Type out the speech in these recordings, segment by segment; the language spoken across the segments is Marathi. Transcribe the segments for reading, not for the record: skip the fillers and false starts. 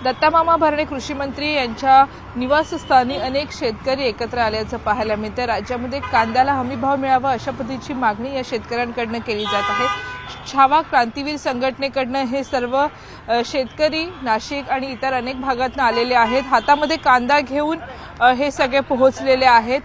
दत्तामामा भरणे कृषी मंत्री यांच्या निवासस्थानी अनेक शेतकरी एकत्र आल्याचं पाहायला मिळतं। राज्यामध्ये कांद्याला हमीभाव मिळावा अशा पद्धतीची मागणी या शेतकऱ्यांकडून केली जात आहे। छावा क्रांतीवीर संघटनेकडून हे सर्व शेतकरी नाशिक आणि इतर अनेक भागातून आलेले आहेत। हातामध्ये कांदा घेऊन हे सगळे पोहोचलेले आहेत।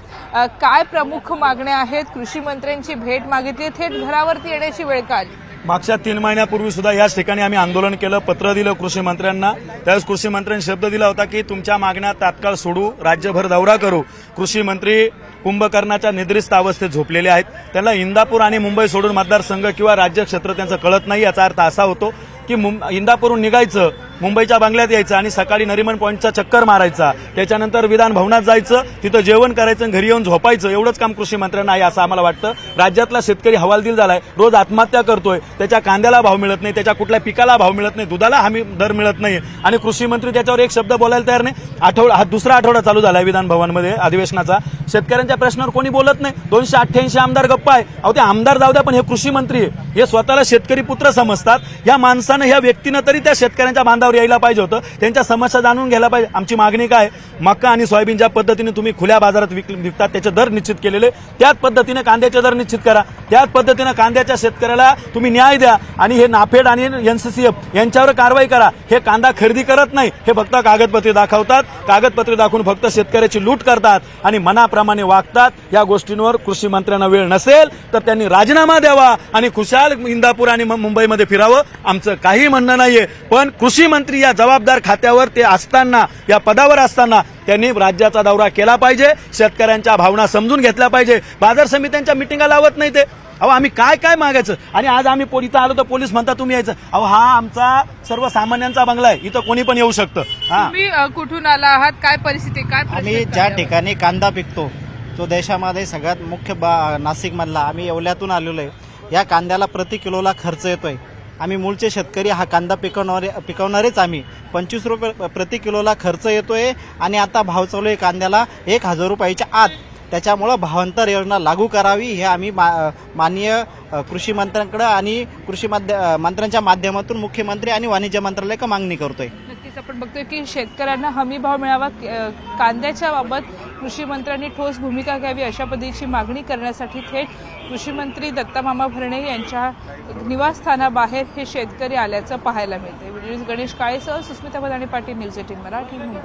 काय प्रमुख मागण्या आहेत? कृषी मंत्र्यांची भेट मागितली, थेट घरावरती येण्याची वेळ का आली? मागच्या 3 महिन्यापूर्वी सुद्धा याच ठिकाणी आम्ही आंदोलन केलं, पत्र दिलं कृषी मंत्र्यांना। त्यावेळेस कृषी मंत्र्यांनी शब्द दिला होता की तुमच्या मागण्या तात्काळ सोडू, राज्यभर दौरा करू। कृषी मंत्री कुंभकर्णाच्या निद्रिस्त अवस्थेत झोपलेले आहेत। त्यांना इंदापूर आणि मुंबई सोडून मतदारसंघ किंवा राज्य क्षेत्र त्यांचं कळत नाही। याचा अर्थ असा होतो की इंदापूरहून निघायचं, मुंबईच्या बंगल्यात यायचं आणि सकाळी नरिमन पॉईंटचा चक्कर मारायचा, त्याच्यानंतर विधान भवनात जायचं, तिथं जेवण करायचं, घरी येऊन झोपायचं, एवढंच काम कृषी मंत्र्यांना आहे असं आम्हाला वाटतं। राज्यातला शेतकरी हवालदिल झालाय, रोज आत्महत्या करतोय, त्याच्या कांद्याला भाव मिळत नाही, त्याच्या कुठल्या पिकाला भाव मिळत नाही, दुधाला हमी दर मिळत नाही आणि कृषी मंत्री त्याच्यावर एक शब्द बोलायला तयार नाही। हा दुसरा आठवडा चालू झालाय विधान भवनमध्ये अधिवेशनाचा, शेतकऱ्यांच्या प्रश्नावर कोणी बोलत नाही। 288 आमदार गप्पा आहे। अहो ते आमदार जाऊ द्या, पण हे कृषी मंत्री आहे, हे स्वतःला शेतकरी पुत्र समजतात। या माणसानं, ह्या व्यक्तीनं तरी त्या शेतकऱ्यांच्या बांधावर यायला पाहिजे होतं, त्यांच्या समस्या जाणून घ्यायला पाहिजे। आमची मागणी काय? मका आणि सोयाबीन ज्या पद्धतीने तुम्ही खुल्या बाजारात विकतात त्याचे दर निश्चित केलेले, त्याच पद्धतीने कांद्याचे दर निश्चित करा, त्याच पद्धतीने कांद्याच्या शेतकऱ्याला तुम्ही न्याय द्या आणि हे नाफेड आणि एनसीसीएफ यांच्यावर कारवाई करा। हे कांदा खरेदी करत नाही, हे फक्त कागदपत्रे दाखवतात, कागदपत्रे दाखवून फक्त शेतकऱ्याची लूट करतात आणि मनाप्रमाणे वागतात। या गोष्टींवर कृषी मंत्र्यांना वेळ नसेल तर त्यांनी राजीनामा द्यावा आणि खुशाल इंदापूर आणि मुंबईमध्ये फिरावं, आमचं काही म्हणणं नाहीये। पण कृषी मंत्री या जबाबदार खात्यावर ते असताना, या पदावर असताना त्यांनी राज्याचा दौरा केला पाहिजे, शेतकऱ्यांच्या भावना समजून घेतल्या पाहिजे। बाजार समित्यांच्या मिटिंगा लावत नाही ते। अहो आम्ही काय मागायचं? आणि आज आम्ही इथं आलो तर पोलीस म्हणतात तुम्ही यायचं। अहो हा आमचा सर्वसामान्यांचा बंगला आहे, इथं कोणी पण येऊ शकतं। तुम्ही कुठून आला आहात? काय परिस्थिती, काय प्रश्न? आम्ही ज्या ठिकाणी कांदा पिकतो तो देशामध्ये सगळ्यात मुख्य नाशिक मधला, आम्ही येवल्यातून आलेलो आहे। या कांद्याला प्रति किलोला खर्च येतोय। आम्ही मूळचे शेतकरी, हा कांदा पिकवणारेच आम्ही। 25 रुपये प्रति किलोला खर्च येतोय आणि आता भाव चालू आहे कांद्याला 1000 रुपयाच्या आत। त्याच्यामुळं भावांतर योजना लागू करावी, हे आम्ही माननीय कृषी मंत्र्यांकडे आणि कृषी मंत्र्यांच्या माध्यमातून मुख्यमंत्री आणि वाणिज्य मंत्रालयाकडे मागणी करतोय। नक्कीच आपण बघतोय की शेतकऱ्यांना हमी भाव मिळावा, कांद्याच्या बाबत कृषी मंत्र्यांनी ठोस भूमिका घ्यावी अशा पद्धतीची मागणी करण्यासाठी थेट कृषी मंत्री दत्तामामा भरणे यांच्या निवासस्थानाबाहेर हे शेतकरी आल्याचं पाहायला मिळते। गणेश काळेसह सुस्मिता बदाणे पाटील, न्यूज 18 मराठी, मुंबई।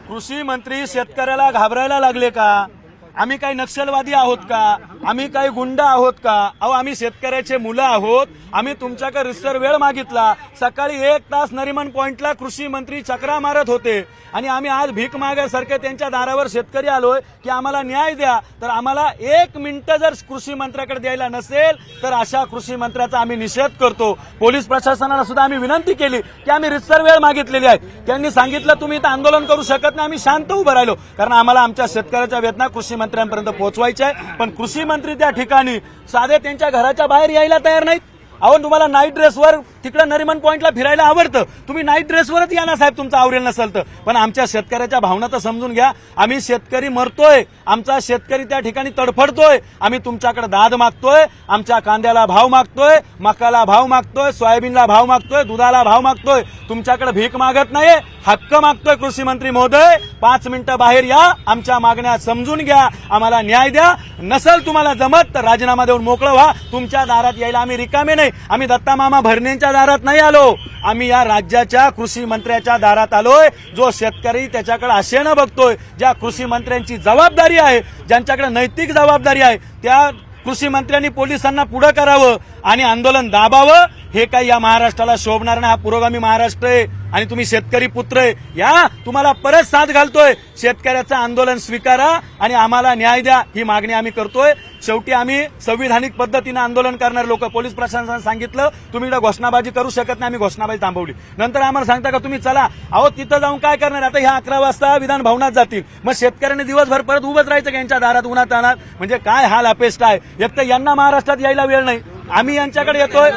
कृषी मंत्री शेतकऱ्याला घाबरायला लागले का? आम्ही काही नक्षलवादी आहोत का? आम्ही काही गुंड आहोत का? अहो आम्ही शेतकऱ्याचे मुलं आहोत। आम्ही तुमच्याकडे रिसर वेळ मागितला, सकाळी 1 तास नरिमन पॉइंटला कृषी मंत्री चक्रा मारत होते आणि आम्ही आज भीक मागायसारखे त्यांच्या दारावर शेतकरी आलोय की आम्हाला न्याय द्या। तर आम्हाला 1 मिनिट जर कृषी मंत्र्याकडे द्यायला नसेल तर अशा कृषी मंत्र्याचा आम्ही निषेध करतो। पोलीस प्रशासनाला सुद्धा आम्ही विनंती केली की आम्ही रिसर वेळ मागितलेली आहे, त्यांनी सांगितलं तुम्ही इथं आंदोलन करू शकत नाही। आम्ही शांत उभं राहिलो कारण आम्हाला आमच्या शेतकऱ्याच्या वेदना कृषी मंत्र्यांपर्यंत पोहोचवायच्या आहे। पण कृषी मंत्री त्या ठिकाणी साधे त्यांच्या घराच्या बाहेर यायला तयार नाहीत। अहो तुम्हाला नाईट ड्रेसवर तिकडे नरिमन पॉइंटला फिरायला आवडतं, तुम्ही नाईट ड्रेसवरच या ना साहेब, तुमचं आवरेल नसेल तर। पण आमच्या शेतकऱ्याच्या भावना तर समजून घ्या। आम्ही शेतकरी मरतोय, आमचा शेतकरी त्या ठिकाणी तडफडतोय। आम्ही तुमच्याकडे दाद मागतोय, आमच्या कांद्याला भाव मागतोय, मकाला भाव मागतोय, सोयाबीनला भाव मागतोय, दुधाला भाव मागतोय, तुमच्याकडे भीक मागत नाहीये, हक्क मागतोय। कृषी मंत्री महोदय 5 मिनिटं बाहेर या, आमच्या मागण्या समजून घ्या, आम्हाला न्याय द्या। नसेल तुम्हाला जमत तर राजीनामा देऊन मोकळं व्हा। तुमच्या दारात यायला आम्ही रिकामे नाही। आम्ही दत्तामामा भरणेंच्या दारात नाही आलो, आम्ही या राज्याच्या कृषी मंत्र्याच्या दारात आलोय, जो शेतकरी त्याच्याकडे आशेनं बघतोय, ज्या कृषी मंत्र्यांची जबाबदारी आहे, ज्यांच्याकडे नैतिक जबाबदारी आहे, त्या कृषी मंत्र्यांनी पोलिसांना पुढे करावं आणि आंदोलन दाबावं। हे काही या महाराष्ट्राला शोभणार नाही। हा पुरोगामी महाराष्ट्र आहे आणि तुम्ही शेतकरी पुत्र आहे। या तुम्हाला परत साथ घालतोय, शेतकऱ्याचं आंदोलन स्वीकारा आणि आम्हाला न्याय द्या, ही मागणी आम्ही करतोय। शेवटी आम्ही संविधानिक पद्धतीने आंदोलन करणार लोक। पोलीस प्रशासनाने सांगितलं तुम्ही इकडे घोषणाबाजी करू शकत नाही, आम्ही घोषणाबाजी थांबवली। नंतर आम्हाला सांगता का तुम्ही चला? अहो तिथं जाऊन काय करणार? आता ह्या 11 वाजता विधान भवनात जातील, मग शेतकऱ्यांनी दिवसभर परत उभंच राहायचं का यांच्या दारात उन्हात आणत? म्हणजे काय हाल अपेष्ट आहे? एक तर यांना महाराष्ट्रात यायला वेळ नाही, आम्ही यांच्याकडे येतोय।